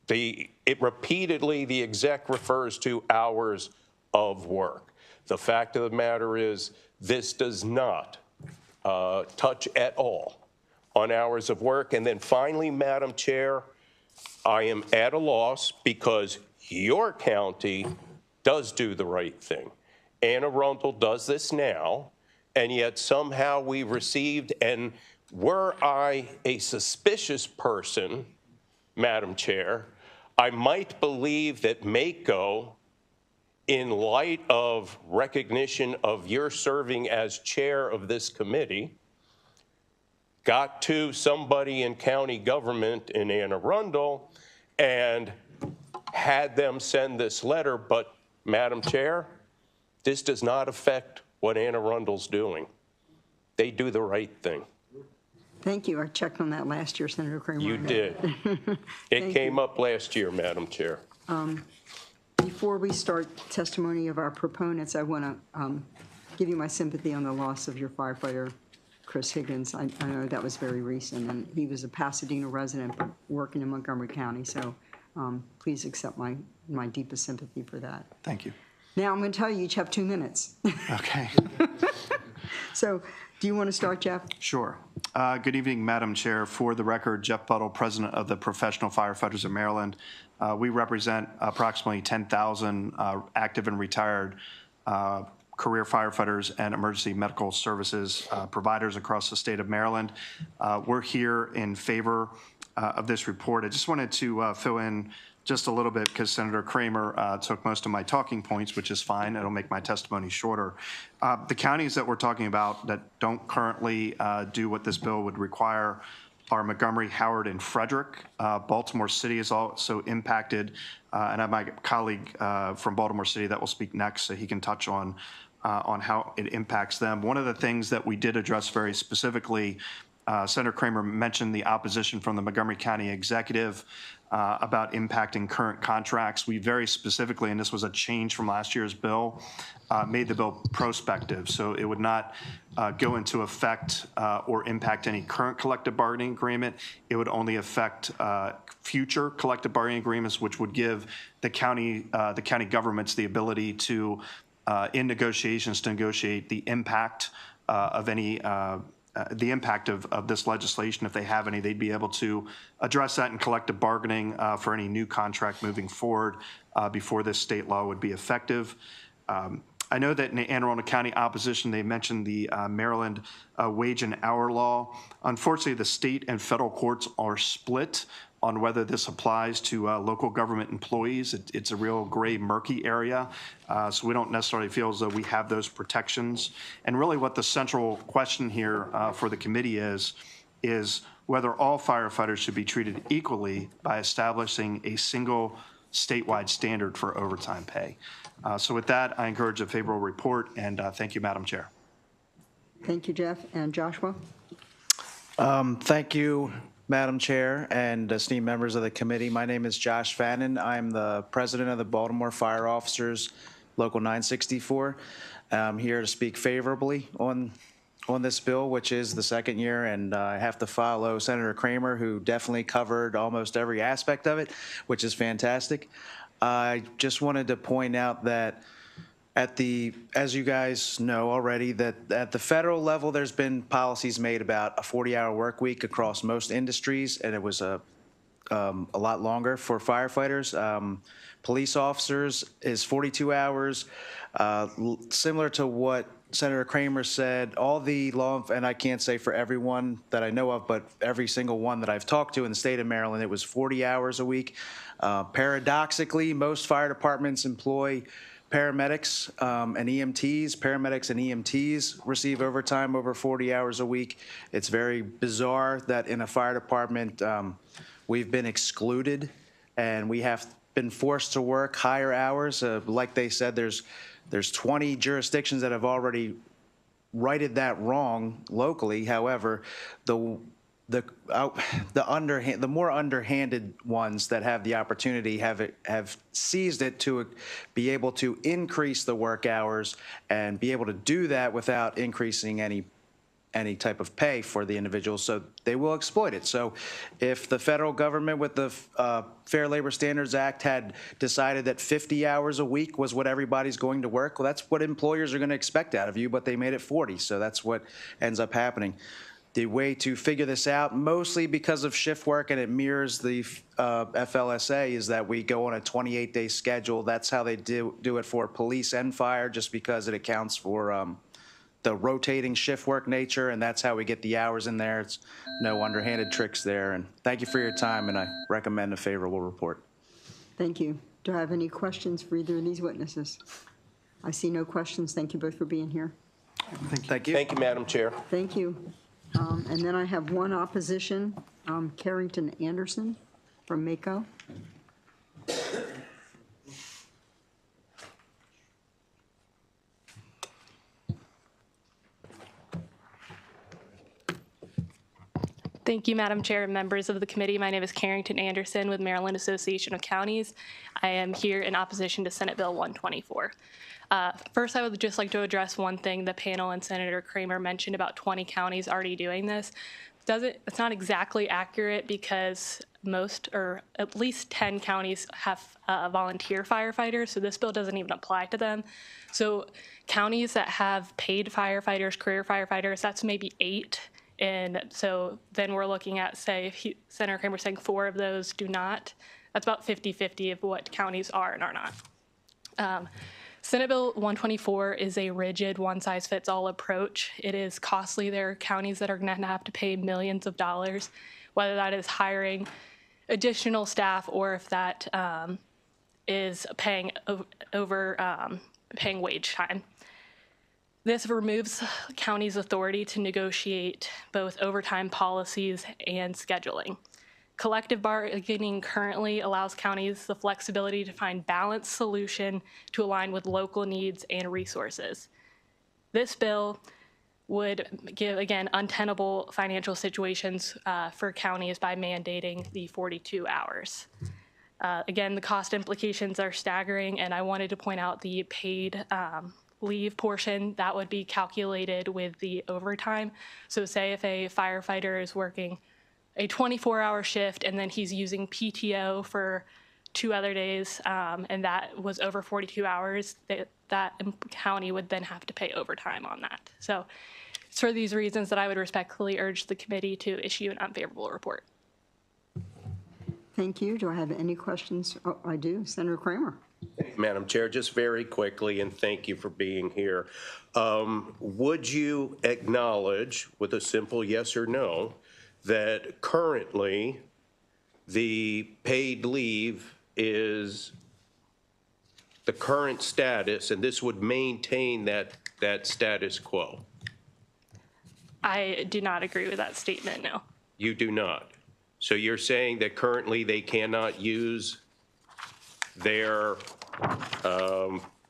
the exec refers to hours of work. The fact of the matter is this does not touch at all on hours of work. And then finally, Madam Chair, I am at a loss because your county does do the right thing. Anne Arundel does this now, and yet somehow we received, and were I a suspicious person, Madam Chair, I might believe that MACO, in light of recognition of your serving as chair of this committee, got to somebody in county government in Anne Arundel and had them send this letter. But, Madam Chair, this does not affect what Anne Arundel's doing. They do the right thing. Thank you. I checked on that last year, Senator Kramer. You did. It came up last year, Madam Chair. Before we start testimony of our proponents, I want to give you my sympathy on the loss of your firefighter, Chris Higgins. I know that was very recent, and he was a Pasadena resident but working in Montgomery County. So please accept my deepest sympathy for that. Thank you. Now I'm going to tell you each have 2 minutes. Okay. So do you want to start, Jeff? Sure. Good evening, Madam Chair. For the record, Jeff Buttle, President of the Professional Firefighters of Maryland. We represent approximately 10,000 active and retired career firefighters and emergency medical services providers across the state of Maryland. We're here in favor of this report. I just wanted to fill in just a little bit because Senator Kramer took most of my talking points, which is fine. It'll make my testimony shorter. The counties that we're talking about that don't currently do what this bill would require are Montgomery, Howard, and Frederick. Baltimore City is also impacted, and I have my colleague from Baltimore City that will speak next, so he can touch on how it impacts them. One of the things that we did address very specifically, Senator Kramer mentioned the opposition from the Montgomery County Executive about impacting current contracts. We very specifically, and this was a change from last year's bill, made the bill prospective. So it would not go into effect or impact any current collective bargaining agreement. It would only affect future collective bargaining agreements, which would give the county governments the ability to, in negotiations, to negotiate the impact of any the impact of this legislation. If they have any, they'd be able to address that in collective bargaining for any new contract moving forward before this state law would be effective. I know that in the Anne Arundel County opposition, they mentioned the Maryland wage and hour law. Unfortunately, the state and federal courts are split on whether this applies to local government employees. It's a real gray, murky area, so we don't necessarily feel as though we have those protections. And really what the central question here for the committee is whether all firefighters should be treated equally by establishing a single statewide standard for overtime pay. So with that, I encourage a favorable report, and thank you, Madam Chair. Thank you, Jeff. And Joshua? Thank you, Madam Chair and esteemed members of the committee. My name is Josh Fannin. I'm the president of the Baltimore Fire Officers, Local 964. I'm here to speak favorably on this bill, which is the second year, and I have to follow Senator Kramer, who definitely covered almost every aspect of it, which is fantastic. I just wanted to point out that as you guys know already, that at the federal level, there's been policies made about a 40-hour work week across most industries, and it was a lot longer for firefighters. Police officers is 42 hours. Similar to what Senator Kramer said, all the law, and I can't say for everyone that I know of, but every single one that I've talked to in the state of Maryland, it was 40 hours a week. Paradoxically, most fire departments employ paramedics and EMTs. Paramedics and EMTs receive overtime over 40 hours a week. It's very bizarre that in a fire department we've been excluded and we have been forced to work higher hours. Like they said, there's 20 jurisdictions that have already righted that wrong locally. However, the more underhanded ones that have the opportunity have seized it to be able to increase the work hours and be able to do that without increasing any type of pay for the individual, so they will exploit it. So if the federal government with the Fair Labor Standards Act had decided that 50 hours a week was what everybody's going to work, well, that's what employers are going to expect out of you, but they made it 40, so that's what ends up happening. The way to figure this out, mostly because of shift work and it mirrors the FLSA, is that we go on a 28-day schedule. That's how they do it for police and fire, just because it accounts for the rotating shift work nature, and that's how we get the hours in there. It's no underhanded tricks there. And thank you for your time, and I recommend a favorable report. Thank you. Do I have any questions for either of these witnesses? I see no questions. Thank you both for being here. Thank you. Thank you, Madam Chair. Thank you. And then I have one opposition, Carrington Anderson from MACO. Thank you, Madam Chair and members of the committee. My name is Carrington Anderson with Maryland Association of Counties. I am here in opposition to Senate Bill 124. First, I would just like to address one thing the panel and Senator Kramer mentioned about 20 counties already doing this. It's not exactly accurate because most, or at least 10 counties have volunteer firefighters, so this bill doesn't even apply to them. So counties that have paid firefighters, career firefighters, that's maybe 8. And so then we're looking at, say, if Senator Kramer saying 4 of those do not, that's about 50-50 of what counties are and are not. Senate Bill 124 is a rigid one-size-fits-all approach. It is costly. There are counties that are going to have to pay millions of dollars, whether that is hiring additional staff or if that is paying paying wage time. This removes counties' authority to negotiate both overtime policies and scheduling. Collective bargaining currently allows counties the flexibility to find balanced solution to align with local needs and resources. This bill would give, again, untenable financial situations for counties by mandating the 42 hours. Again, the cost implications are staggering, and I wanted to point out the paid leave portion that would be calculated with the overtime. So say if a firefighter is working a 24-hour shift and then he's using PTO for 2 other days, and that was over 42 hours, that county would then have to pay overtime on that. So it's for these reasons that I would respectfully urge the committee to issue an unfavorable report. Thank you. Do I have any questions? Oh, I do. Senator Kramer. Madam Chair, just very quickly, and thank you for being here. Would you acknowledge, with a simple yes or no, that currently the paid leave is the current status, and this would maintain that status quo? I do not agree with that statement, no. You do not. So you're saying that currently they cannot use their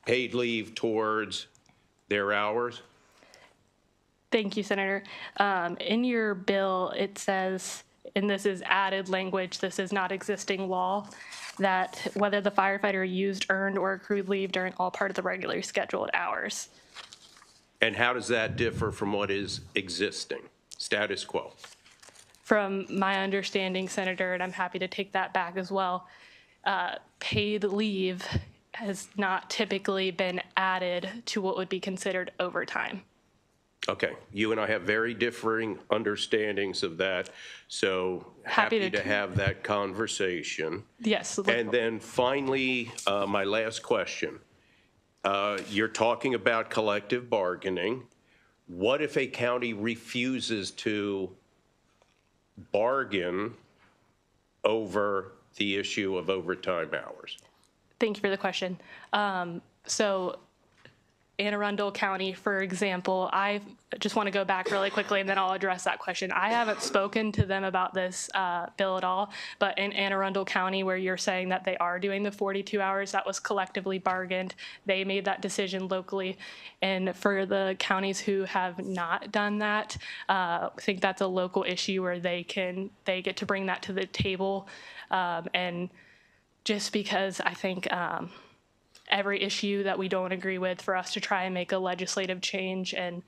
paid leave towards their hours? Thank you, Senator. In your bill, it says, and this is added language, this is not existing law, that whether the firefighter used earned or accrued leave during all part of the regularly scheduled hours. And how does that differ from what is existing, status quo? From my understanding, Senator, and I'm happy to take that back as well, paid leave has not typically been added to what would be considered overtime. Okay, you and I have very differing understandings of that, so happy to have that conversation. Yes. And then finally, my last question. You're talking about collective bargaining. What if a county refuses to bargain over the issue of overtime hours? Thank you for the question. So Anne Arundel County, for example, I just want to go back really quickly and then I'll address that question. I haven't spoken to them about this bill at all, but in Anne Arundel County, where you're saying that they are doing the 42 hours, that was collectively bargained. They made that decision locally. And for the counties who have not done that, I think that's a local issue where they get to bring that to the table. And just because I think every issue that we don't agree with, for us to try and make a legislative change and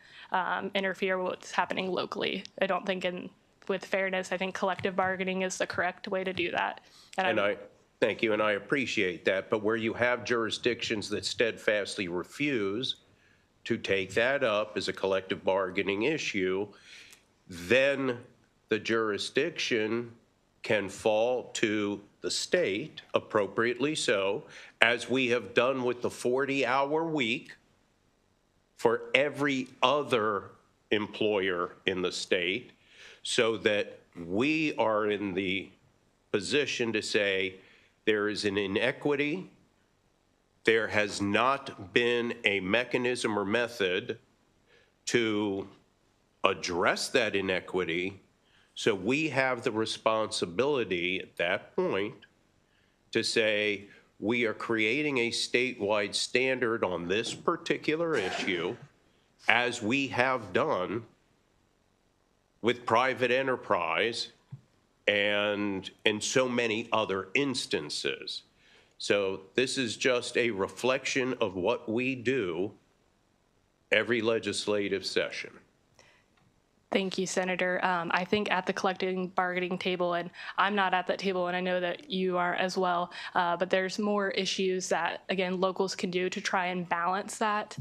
interfere with what's happening locally. I don't think with fairness, I think collective bargaining is the correct way to do that. Thank you, and I appreciate that. But where you have jurisdictions that steadfastly refuse to take that up as a collective bargaining issue, then the jurisdiction can fall to the state, appropriately so, as we have done with the 40-hour week for every other employer in the state, so that we are in the position to say there is an inequity. There has not been a mechanism or method to address that inequity. So we have the responsibility at that point to say we are creating a statewide standard on this particular issue, as we have done with private enterprise and in so many other instances. So this is just a reflection of what we do every legislative session. Thank you, Senator. I think at the collective bargaining table, and I'm not at that table, and I know that you are as well, but there's more issues that, again, locals can do to try and balance that,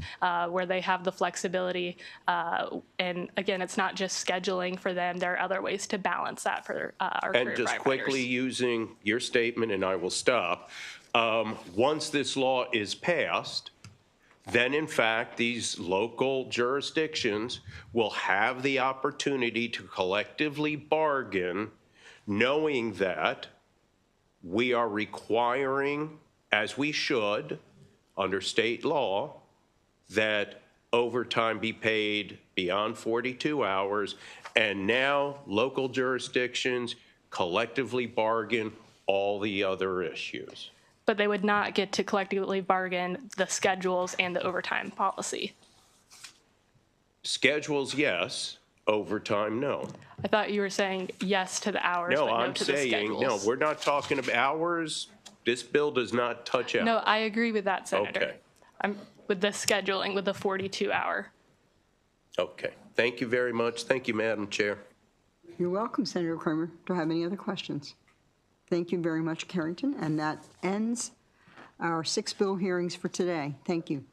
where they have the flexibility. And again, it's not just scheduling for them. There are other ways to balance that for our career And just firefighters. quickly using your statement, and I will stop. Once this law is passed, then in fact, these local jurisdictions will have the opportunity to collectively bargain, knowing that we are requiring, as we should, under state law, that overtime be paid beyond 42 hours. And now local jurisdictions collectively bargain all the other issues. But they would not get to collectively bargain the schedules and the overtime policy. Schedules, yes. Overtime, no. I thought you were saying yes to the hours, No, but no I'm to the saying, schedules. no, we're not talking about hours. This bill does not touch hours. No, I agree with that, Senator. Okay. I'm with the scheduling, with the 42-hour. Okay. Thank you very much. Thank you, Madam Chair. You're welcome, Senator Kramer. Do I have any other questions? Thank you very much, Carrington. And that ends our 6 bill hearings for today. Thank you.